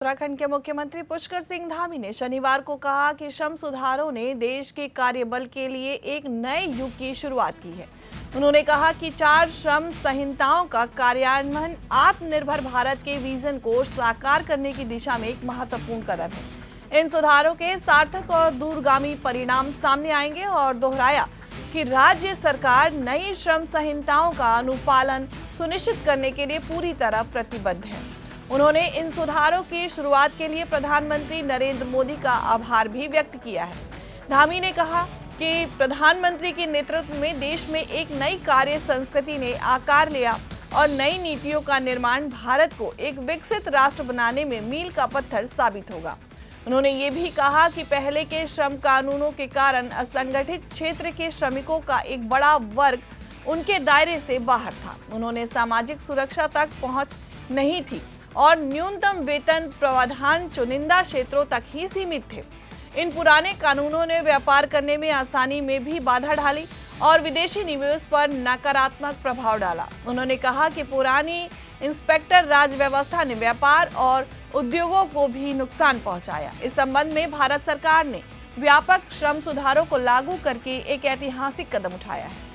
उत्तराखंड के मुख्यमंत्री पुष्कर सिंह धामी ने शनिवार को कहा कि श्रम सुधारों ने देश के कार्यबल के लिए एक नए युग की शुरुआत की है। उन्होंने कहा कि 4 श्रम संहिताओं का कार्यान्वयन आत्मनिर्भर भारत के विजन को साकार करने की दिशा में एक महत्वपूर्ण कदम है। इन सुधारों के सार्थक और दूरगामी परिणाम सामने आएंगे और दोहराया कि राज्य सरकार नई श्रम संहिताओं का अनुपालन सुनिश्चित करने के लिए पूरी तरह प्रतिबद्ध है। उन्होंने इन सुधारों की शुरुआत के लिए प्रधानमंत्री नरेंद्र मोदी का आभार भी व्यक्त किया है। धामी ने कहा कि प्रधानमंत्री के नेतृत्व में देश में एक नई कार्य संस्कृति ने आकार लिया और नई नीतियों का निर्माण भारत को एक विकसित राष्ट्र बनाने में मील का पत्थर साबित होगा। उन्होंने ये भी कहा कि पहले के श्रम कानूनों के कारण असंगठित क्षेत्र के श्रमिकों का एक बड़ा वर्ग उनके दायरे से बाहर था। उन्होंने सामाजिक सुरक्षा तक पहुंच नहीं थी और न्यूनतम वेतन प्रावधान चुनिंदा क्षेत्रों तक ही सीमित थे। इन पुराने कानूनों ने व्यापार करने में आसानी में भी बाधा डाली और विदेशी निवेश पर नकारात्मक प्रभाव डाला। उन्होंने कहा कि पुरानी इंस्पेक्टर राज व्यवस्था ने व्यापार और उद्योगों को भी नुकसान पहुंचाया। इस संबंध में भारत सरकार ने व्यापक श्रम सुधारों को लागू करके एक ऐतिहासिक कदम उठाया है।